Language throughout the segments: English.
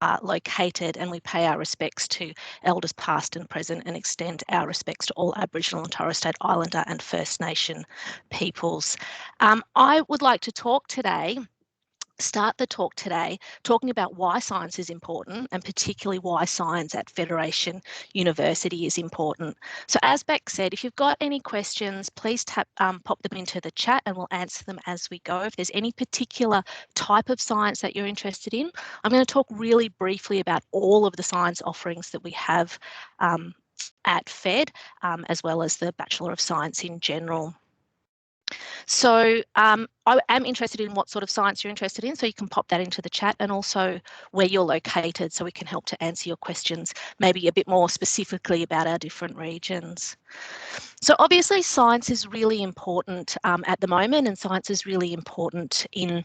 are located, and we pay our respects to elders past and present and extend our respects to all Aboriginal and Torres Strait Islander and First Nation peoples. I would like to start the talk today talking about why science is important, and particularly why science at Federation University is important. So as Beck said, if you've got any questions, please pop them into the chat and we'll answer them as we go. If there's any particular type of science that you're interested in, I'm going to talk really briefly about all of the science offerings that we have at Fed, as well as the Bachelor of Science in general. So I am interested in what sort of science you're interested in, so you can pop that into the chat, and also where you're located so we can help to answer your questions, maybe a bit more specifically about our different regions. So obviously science is really important at the moment, and science is really important in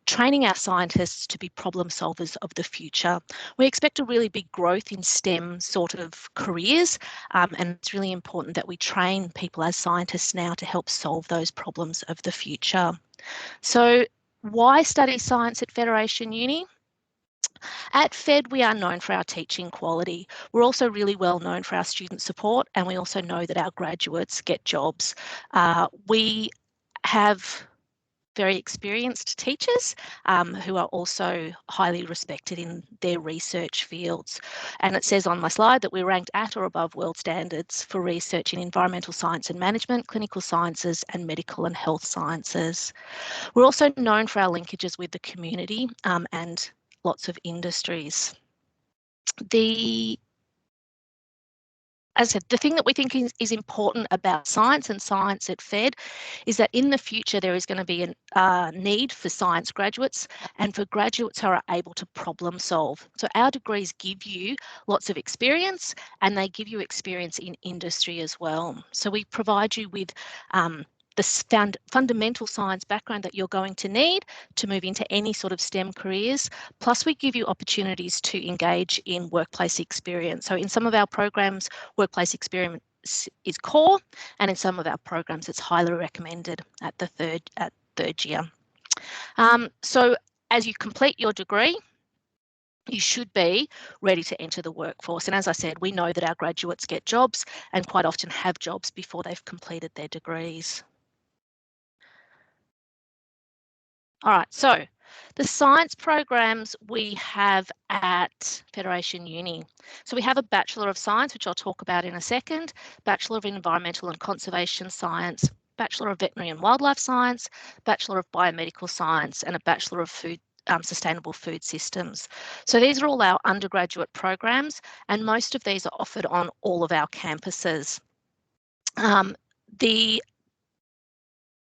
training our scientists to be problem solvers of the future. We expect a really big growth in STEM sort of careers, and it's really important that we train people as scientists now to help solve those problems of the future. So why study science at Federation Uni? At Fed, we are known for our teaching quality. We're also really well known for our student support, and we also know that our graduates get jobs. We have very experienced teachers who are also highly respected in their research fields. And it says on my slide that we're ranked at or above world standards for research in environmental science and management, clinical sciences, and medical and health sciences. We're also known for our linkages with the community and lots of industries. As I said, the thing that we think is important about science and science at Fed is that in the future there is going to be a need for science graduates and for graduates who are able to problem solve. So our degrees give you lots of experience, and they give you experience in industry as well. So we provide you with the fundamental science background that you're going to need to move into any sort of STEM careers. Plus, we give you opportunities to engage in workplace experience. So in some of our programs, workplace experience is core, and in some of our programs, it's highly recommended at third year. So as you complete your degree, you should be ready to enter the workforce. And as I said, we know that our graduates get jobs and quite often have jobs before they've completed their degrees. All right, so the science programs we have at Federation Uni. So we have a Bachelor of Science, which I'll talk about in a second, Bachelor of Environmental and Conservation Science, Bachelor of Veterinary and Wildlife Science, Bachelor of Biomedical Science, and a Bachelor of Sustainable Food Systems. So these are all our undergraduate programs, and most of these are offered on all of our campuses.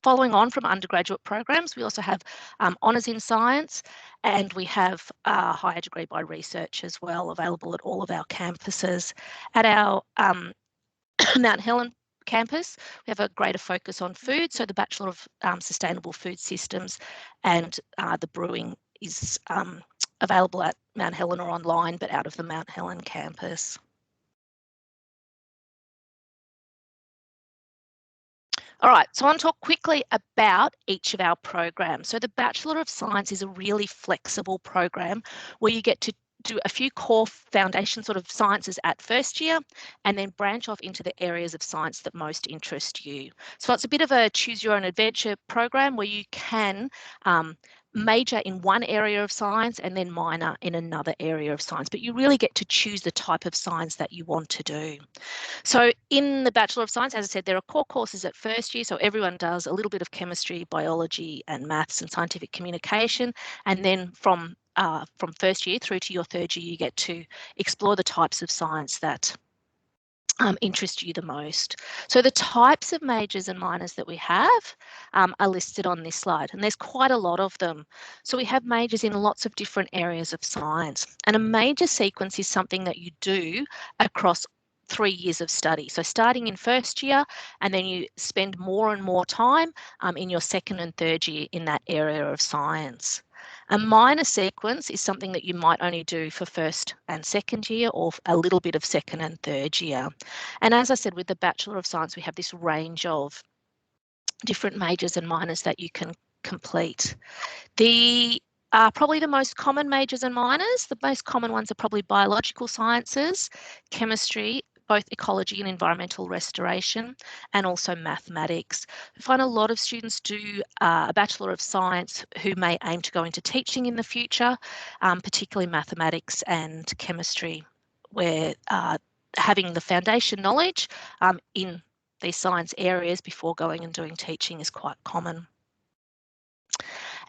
Following on from undergraduate programs, we also have honours in science, and we have a higher degree by research as well, available at all of our campuses. At our Mount Helen campus, we have a greater focus on food, so the Bachelor of Sustainable Food Systems and the brewing is available at Mount Helen or online, but out of the Mount Helen campus. All right, so I want to talk quickly about each of our programs. So the Bachelor of Science is a really flexible program where you get to do a few core foundation sort of sciences at first year and then branch off into the areas of science that most interest you. So it's a bit of a choose your own adventure program where you can major in one area of science and then minor in another area of science, but you really get to choose the type of science that you want to do. So in the Bachelor of Science, as I said, there are core courses at first year, so everyone does a little bit of chemistry, biology and maths and scientific communication, and then from first year through to your third year, you get to explore the types of science that interest you the most. So the types of majors and minors that we have are listed on this slide, and there's quite a lot of them. So we have majors in lots of different areas of science, and a major sequence is something that you do across 3 years of study. So starting in first year, and then you spend more and more time in your second and third year in that area of science. A minor sequence is something that you might only do for first and second year, or a little bit of second and third year. And as I said, with the Bachelor of Science, we have this range of different majors and minors that you can complete. The are probably the most common majors and minors. The most common ones are probably biological sciences, chemistry, both ecology and environmental restoration, and also mathematics. I find a lot of students do a Bachelor of Science who may aim to go into teaching in the future, particularly mathematics and chemistry, where having the foundation knowledge in these science areas before going and doing teaching is quite common.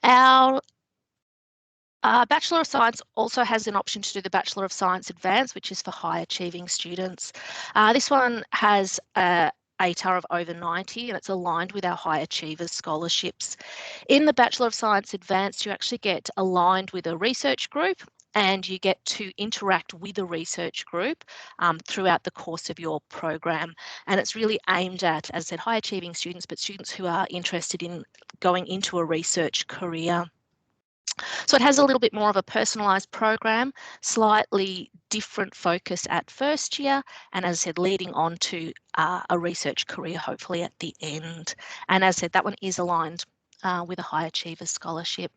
Our Bachelor of Science also has an option to do the Bachelor of Science Advanced, which is for high achieving students. This one has a ATAR of over 90 and it's aligned with our High Achievers scholarships. In the Bachelor of Science Advanced, you actually get aligned with a research group and you get to interact with a research group throughout the course of your program. And it's really aimed at, as I said, high achieving students, but students who are interested in going into a research career. So it has a little bit more of a personalised program, slightly different focus at first year, and as I said, leading on to a research career hopefully at the end. And as I said, that one is aligned with a High Achievers Scholarship.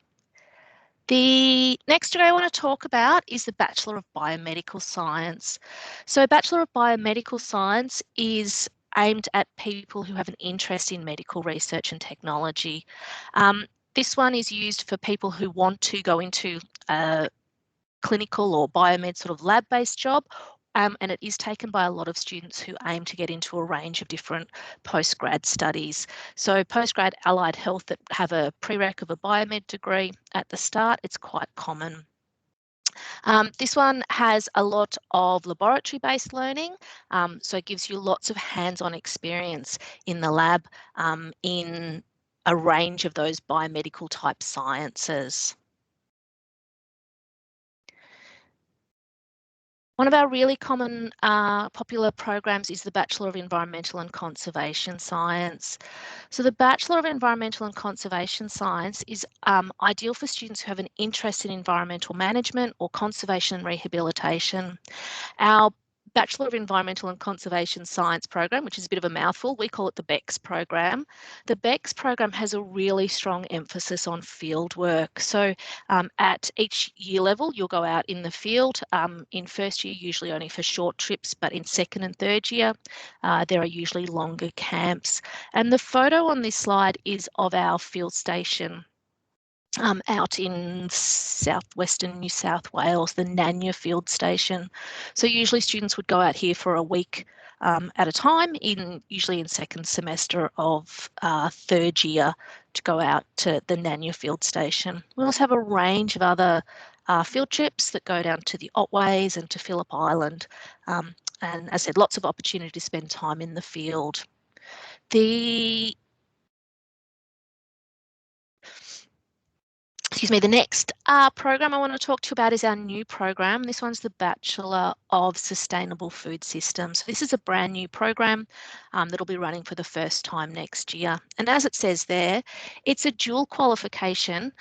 The next degree I want to talk about is the Bachelor of Biomedical Science. So Bachelor of Biomedical Science is aimed at people who have an interest in medical research and technology. This one is used for people who want to go into a clinical or biomed sort of lab-based job, and it is taken by a lot of students who aim to get into a range of different postgrad studies. So postgrad allied health that have a prereq of a biomed degree at the start, it's quite common. This one has a lot of laboratory-based learning, so it gives you lots of hands-on experience in the lab in a range of those biomedical type sciences. One of our really common popular programs is the Bachelor of Environmental and Conservation Science. So the Bachelor of Environmental and Conservation Science is ideal for students who have an interest in environmental management or conservation and rehabilitation. Our Bachelor of Environmental and Conservation Science program, which is a bit of a mouthful, we call it the BECS program. The BECS program has a really strong emphasis on field work. So at each year level, you'll go out in the field. In first year, usually only for short trips, but in second and third year, there are usually longer camps. And the photo on this slide is of our field station out in southwestern New South Wales, the Nanya Field Station. So usually students would go out here for a week at a time, usually in second semester of third year, to go out to the Nanya Field Station. We also have a range of other field trips that go down to the Otways and to Phillip Island. And as I said, lots of opportunity to spend time in the field. The next program I want to talk to you about is our new program. This one's the Bachelor of Sustainable Food Systems. This is a brand new program that'll be running for the first time next year. And as it says there, it's a dual qualification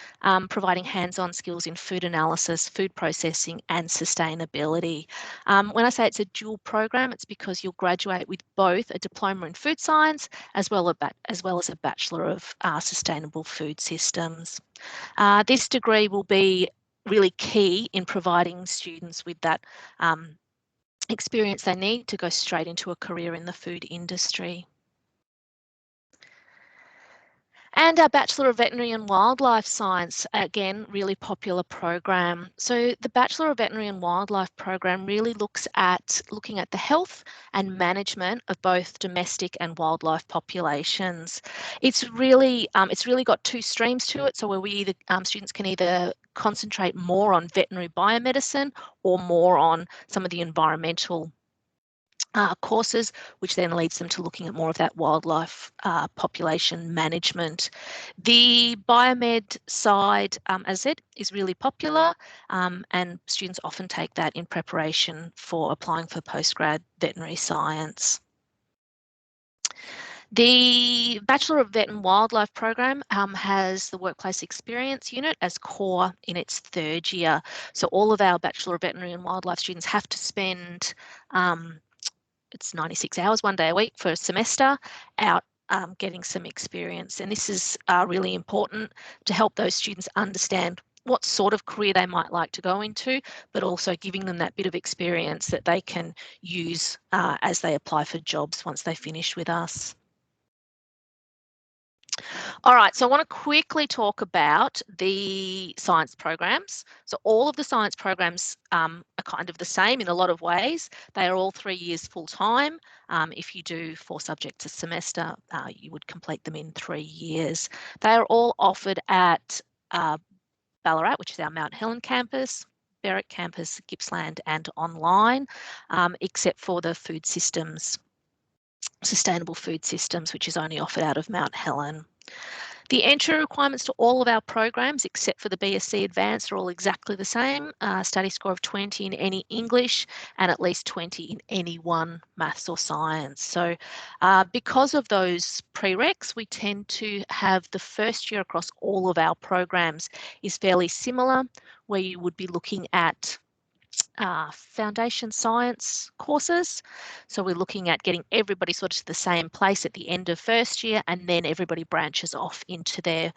providing hands-on skills in food analysis, food processing and sustainability. When I say it's a dual program, it's because you'll graduate with both a diploma in food science as well as a Bachelor of Sustainable Food Systems. This degree will be really key in providing students with that experience they need to go straight into a career in the food industry. And our Bachelor of Veterinary and Wildlife Science, again, really popular program. So the Bachelor of Veterinary and Wildlife program really looking at the health and management of both domestic and wildlife populations. It's really got two streams to it. So where students can either concentrate more on veterinary biomedicine or more on some of the environmental courses, which then leads them to looking at more of that wildlife population management. The biomed side, as I said, is really popular and students often take that in preparation for applying for postgrad veterinary science. The Bachelor of Vet and Wildlife program has the Workplace Experience Unit as core in its third year. So all of our Bachelor of Veterinary and Wildlife students have to spend it's 96 hours, 1 day a week for a semester out getting some experience. And this is really important to help those students understand what sort of career they might like to go into, but also giving them that bit of experience that they can use as they apply for jobs once they finish with us. All right, so I want to quickly talk about the science programs. So all of the science programs are kind of the same in a lot of ways. They are all 3 years full time. If you do 4 subjects a semester, you would complete them in 3 years. They are all offered at Ballarat, which is our Mount Helen campus, Berwick campus, Gippsland, and online, except for the food systems, sustainable food systems, which is only offered out of Mount Helen. The entry requirements to all of our programs, except for the BSc Advanced, are all exactly the same. Study score of 20 in any English and at least 20 in any one maths or science. So because of those prereqs, we tend to have the first year across all of our programs is fairly similar, where you would be looking at foundation science courses. So we're looking at getting everybody sort of to the same place at the end of first year, and then everybody branches off into their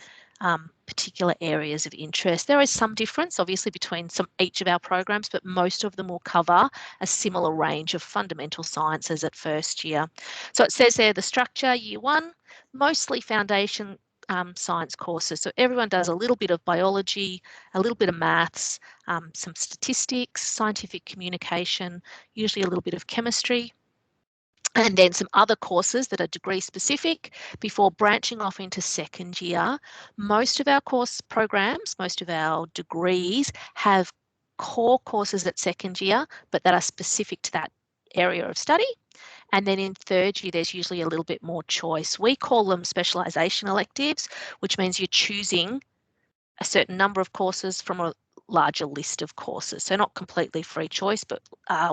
particular areas of interest. There is some difference, obviously, between each of our programs, but most of them will cover a similar range of fundamental sciences at first year. So it says there the structure, year 1, mostly foundation science courses. So everyone does a little bit of biology, a little bit of maths, some statistics, scientific communication, usually a little bit of chemistry, and then some other courses that are degree specific before branching off into second year. Most of our course programs, most of our degrees have core courses at second year, but that are specific to that area of study. And then in third year, there's usually a little bit more choice. We call them specialisation electives, which means you're choosing a certain number of courses from a larger list of courses. So not completely free choice, but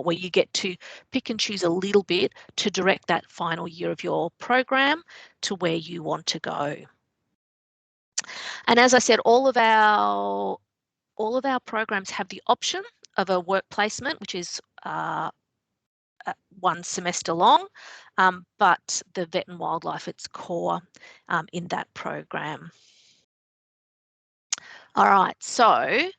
where you get to pick and choose a little bit to direct that final year of your program to where you want to go. And as I said, all of our programs have the option of a work placement, which is 1 semester long, but the vet and wildlife, it's core in that program. All right, so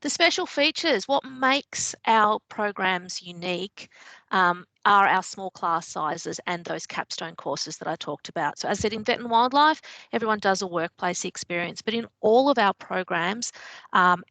the special features, what makes our programs unique are our small class sizes and those capstone courses that I talked about. So as I said, in vet and wildlife, everyone does a workplace experience, but in all of our programs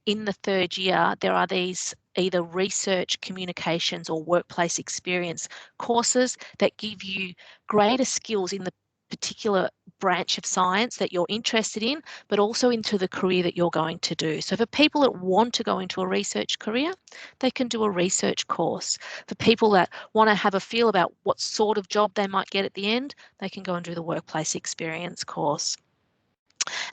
in the third year, there are these either research, communications or workplace experience courses that give you greater skills in the particular branch of science that you're interested in, but also into the career that you're going to do. So for people that want to go into a research career, they can do a research course. For people that want to have a feel about what sort of job they might get at the end, they can go and do the workplace experience course.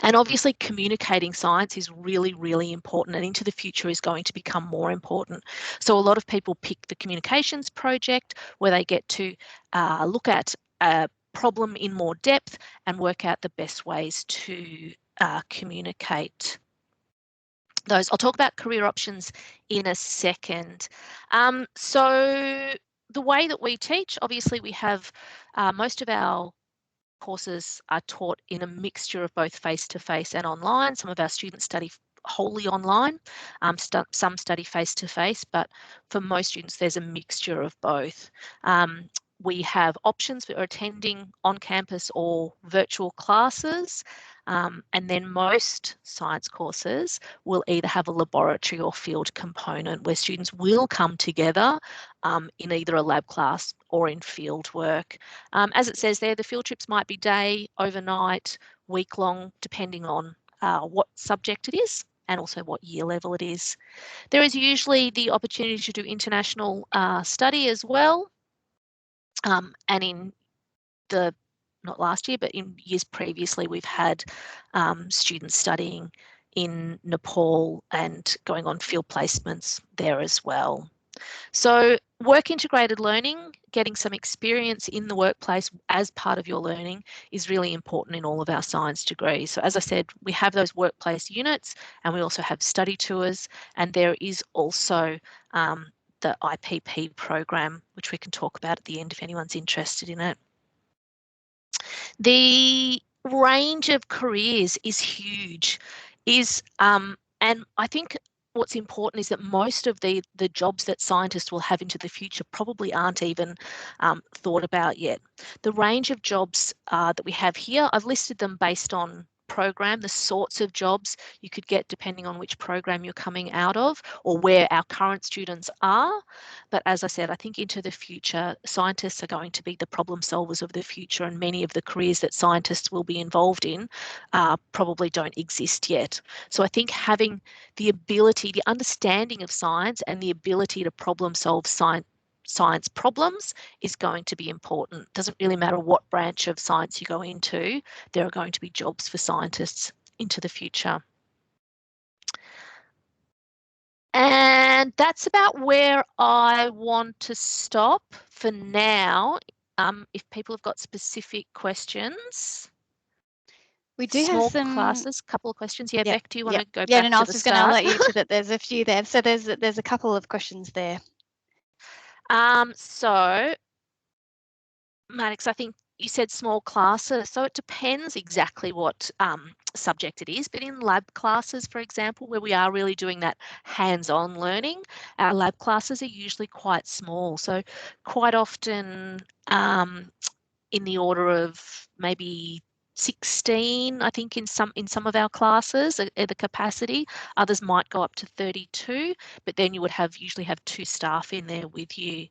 And obviously communicating science is really, really important, and into the future is going to become more important. So a lot of people pick the communications project where they get to look at a problem in more depth and work out the best ways to communicate those. I'll talk about career options in a second. So the way that we teach, obviously we have most of our courses are taught in a mixture of both face-to-face and online. Some of our students study wholly online, some study face-to-face, but for most students there's a mixture of both. We have options for attending on-campus or virtual classes, and then most science courses will either have a laboratory or field component where students will come together in either a lab class or in field work. As it says there, the field trips might be day, overnight, week-long, depending on what subject it is and also what year level it is. There is usually the opportunity to do international study as well. And in the, not last year, but in years previously, we've had students studying in Nepal and going on field placements there as well. So work integrated learning, getting some experience in the workplace as part of your learning is really important in all of our science degrees. So as I said, we have those workplace units and we also have study tours, and there is also the IPP program, which we can talk about at the end if anyone's interested in it. The range of careers is huge, and And I think what's important is that most of the jobs that scientists will have into the future probably aren't even thought about yet. The range of jobs that we have here, I've listed them based on program, the sorts of jobs you could get depending on which program you're coming out of or where our current students are. But as I said, I think into the future, scientists are going to be the problem solvers of the future, and many of the careers that scientists will be involved in probably don't exist yet. So I think having the ability, the understanding of science and the ability to problem solve science problems is going to be important. It doesn't really matter what branch of science you go into, there are going to be jobs for scientists into the future. And that's about where I want to stop for now. If people have got specific questions. We do Small have some classes, couple of questions. Yeah, Beck, do you want to go back no, to I was the just start? going to let you to that. There's a few there. So there's a couple of questions there. So, Maddox, I think you said small classes, so it depends exactly what subject it is. But in lab classes, for example, where we are really doing that hands-on learning, our lab classes are usually quite small. So quite often in the order of maybe 16, I think in some of our classes at the capacity. Others might go up to 32, but then you would usually have 2 staff in there with you.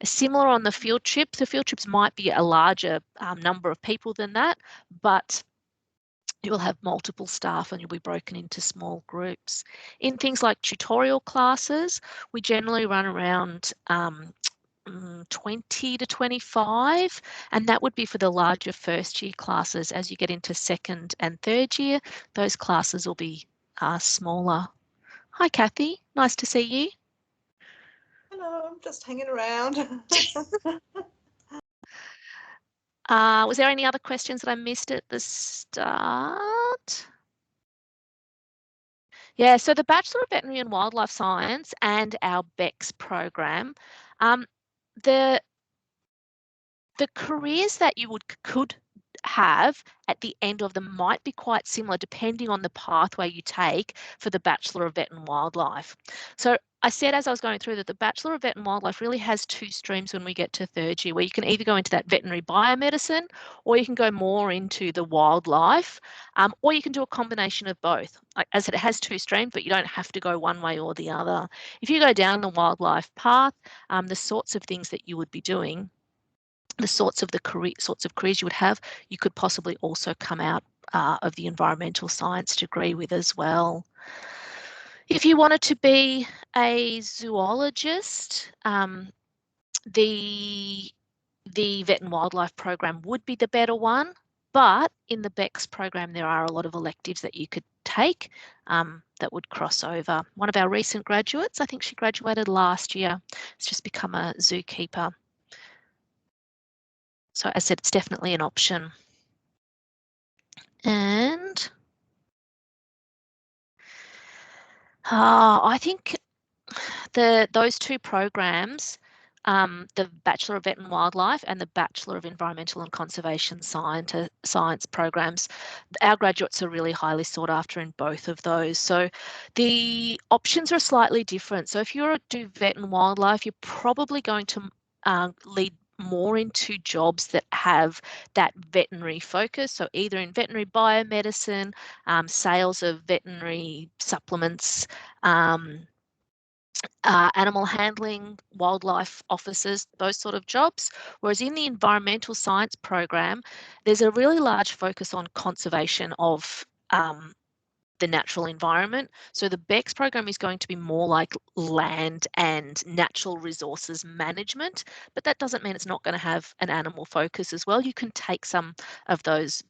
Similar on the field trips. The field trips might be a larger number of people than that, but you'll have multiple staff and you'll be broken into small groups. In things like tutorial classes, we generally run around 20 to 25, and that would be for the larger first year classes. As you get into second and third year, those classes will be smaller. Hi, Kathy. Nice to see you. Hello, I'm just hanging around. Was there any other questions that I missed at the start? Yeah, so the Bachelor of Veterinary and Wildlife Science and our BEX program, the careers that you could have at the end of them might be quite similar depending on the pathway you take for the Bachelor of Vet and Wildlife. So I said as I was going through that the Bachelor of Vet and Wildlife really has 2 streams when we get to third year, where you can either go into that veterinary biomedicine or you can go more into the wildlife, or you can do a combination of both. Like I said, it has 2 streams, but you don't have to go one way or the other. If you go down the wildlife path, the sorts of things that you would be doing, the sorts of careers you would have, you could possibly also come out of the environmental science degree with as well. If you wanted to be a zoologist, the Vet and Wildlife program would be the better one, but in the BEX program there are a lot of electives that you could take that would cross over. One of our recent graduates, I think she graduated last year, has just become a zookeeper. So as I said, it's definitely an option. And I think those 2 programs, the Bachelor of Vet and Wildlife and the Bachelor of Environmental and Conservation Science programs, our graduates are really highly sought after in both of those. So the options are slightly different. So if you do Vet and Wildlife, you're probably going to lead more into jobs that have that veterinary focus. So either in veterinary biomedicine, sales of veterinary supplements, animal handling, wildlife officers, those sort of jobs. Whereas in the environmental science program, there's a really large focus on conservation of the natural environment. So the BEX program is going to be more like land and natural resources management, but that doesn't mean it's not going to have an animal focus as well. You can take some of those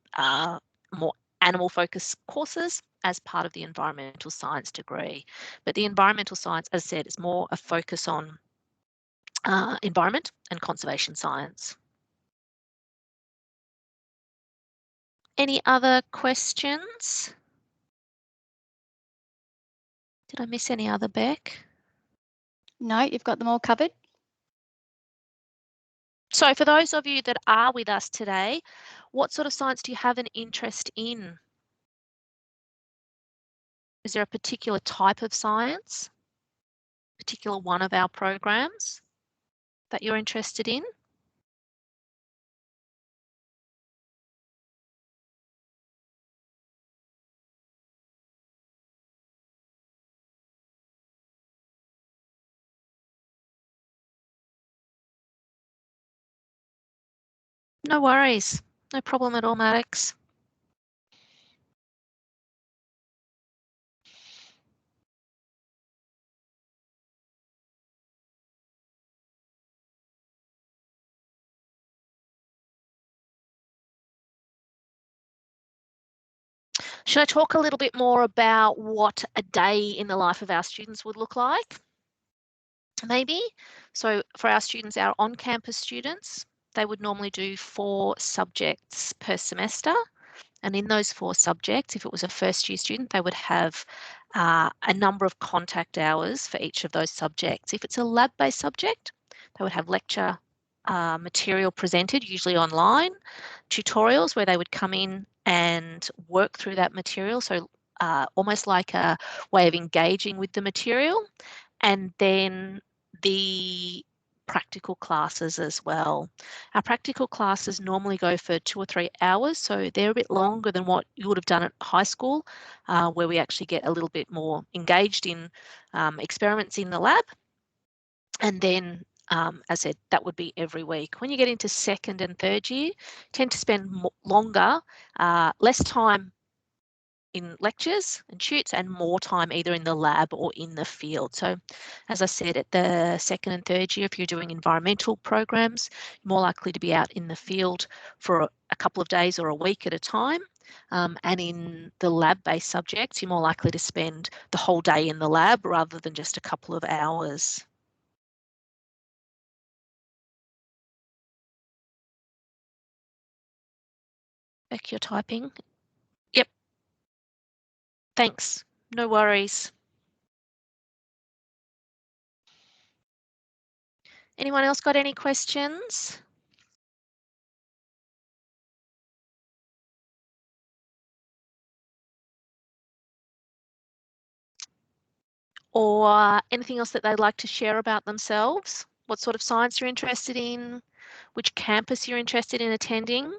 more animal focused courses as part of the environmental science degree. But the environmental science, as I said, is more a focus on environment and conservation science. Any other questions? Did I miss any other, Beck? No, you've got them all covered. So for those of you that are with us today, what sort of science do you have an interest in? Is there a particular type of science, particular one of our programs that you're interested in? No worries. No problem at all, Maddox. Should I talk a little bit more about what a day in the life of our students would look like? Maybe. So for our students, our on-campus students, they would normally do 4 subjects per semester. And in those 4 subjects, if it was a first year student, they would have a number of contact hours for each of those subjects. If it's a lab-based subject, they would have lecture material presented, usually online, tutorials where they would come in and work through that material. So almost like a way of engaging with the material. And then the practical classes as well. Our practical classes normally go for 2 or 3 hours, so they're a bit longer than what you would have done at high school, where we actually get a little bit more engaged in experiments in the lab. And then, as I said, that would be every week. When you get into second and third year, tend to spend longer, less time in lectures and shoots and more time either in the lab or in the field. So as I said, at the second and third year, if you're doing environmental programs, you're more likely to be out in the field for a couple of days or a week at a time. And in the lab-based subjects, you're more likely to spend the whole day in the lab rather than just a couple of hours. Beck, you're typing. Yep. Thanks. No worries. Anyone else got any questions? Or anything else that they'd like to share about themselves? What sort of science you're interested in? Which campus you're interested in attending?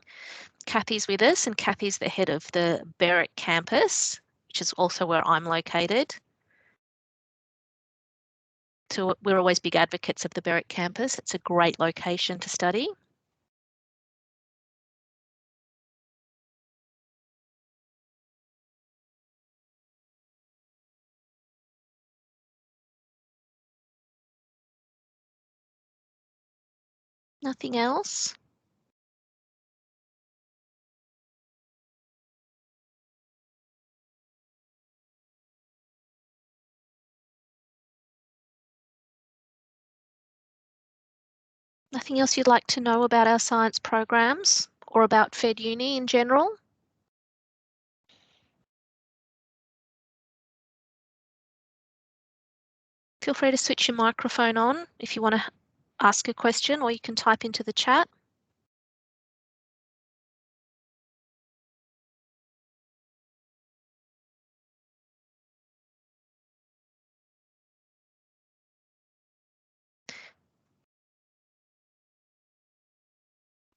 Kathy's with us, and Kathy's the head of the Berwick campus, which is also where I'm located. So we're always big advocates of the Berwick campus. It's a great location to study. Nothing else? Nothing else you'd like to know about our science programs or about Fed Uni in general? Feel free to switch your microphone on if you want to ask a question, or you can type into the chat.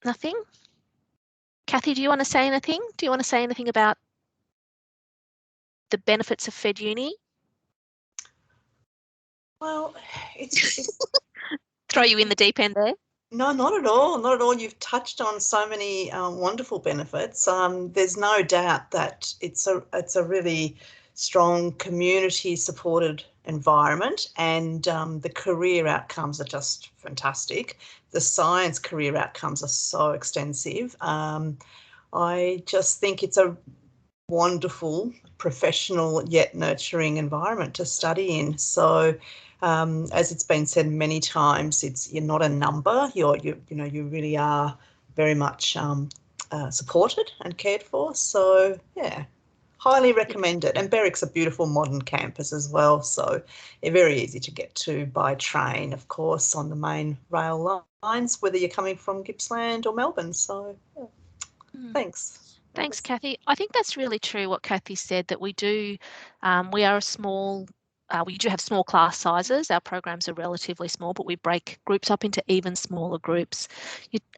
Nothing? Kathy, do you want to say anything? Do you want to say anything about the benefits of Fed Uni? Well, it's Throw you in the deep end there? no, not at all. Not at all. You've touched on so many wonderful benefits. There's no doubt that it's a really strong community supported environment, and the career outcomes are just fantastic. The science career outcomes are so extensive. I just think it's a wonderful, professional yet nurturing environment to study in. So, as it's been said many times, you're not a number. You really are very much supported and cared for. So, yeah, highly recommend it. And Berwick's a beautiful modern campus as well. So, they're very easy to get to by train, of course, on the main rail lines, whether you're coming from Gippsland or Melbourne. So, yeah. Thanks. Thanks, Kathy. I think that's really true what Kathy said, that we do, we are a small, we do have small class sizes. Our programs are relatively small, but we break groups up into even smaller groups.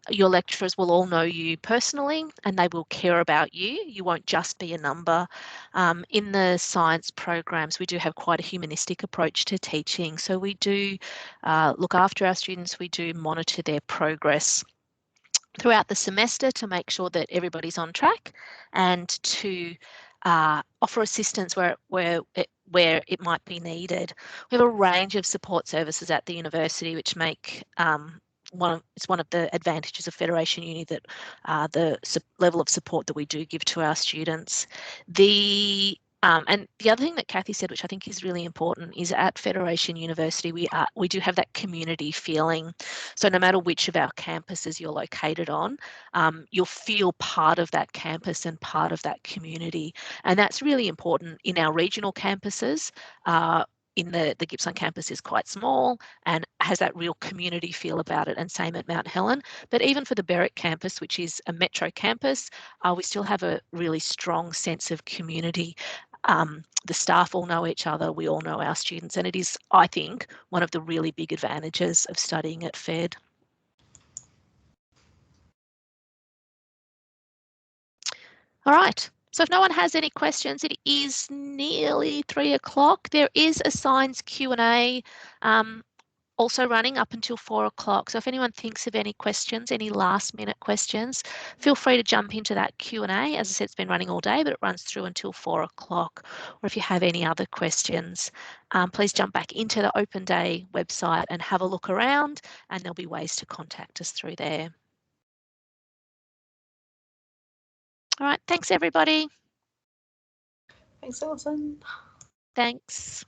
Your lecturers will all know you personally and they will care about you. You won't just be a number. In the science programs, we do have quite a humanistic approach to teaching. So we do look after our students, we do monitor their progress throughout the semester to make sure that everybody's on track, and to offer assistance where it might be needed. We have a range of support services at the university, which make it's one of the advantages of Federation Uni, that the level of support that we do give to our students. And the other thing that Kathy said, which I think is really important, is at Federation University, we do have that community feeling. So no matter which of our campuses you're located on, you'll feel part of that campus and part of that community. And that's really important in our regional campuses. In the Gippsland campus is quite small and has that real community feel about it, and same at Mount Helen. But even for the Berwick campus, which is a metro campus, we still have a really strong sense of community. The staff all know each other, we all know our students, and it is, I think, one of the really big advantages of studying at Fed. All right, so if no one has any questions, it is nearly 3 o'clock. There is a science Q&A also running up until 4 o'clock. So if anyone thinks of any questions, any last minute questions, feel free to jump into that Q&A. As I said, it's been running all day, but it runs through until 4 o'clock. Or if you have any other questions, please jump back into the Open Day website and have a look around, and there'll be ways to contact us through there. All right, thanks everybody. Thanks, Alison. Thanks.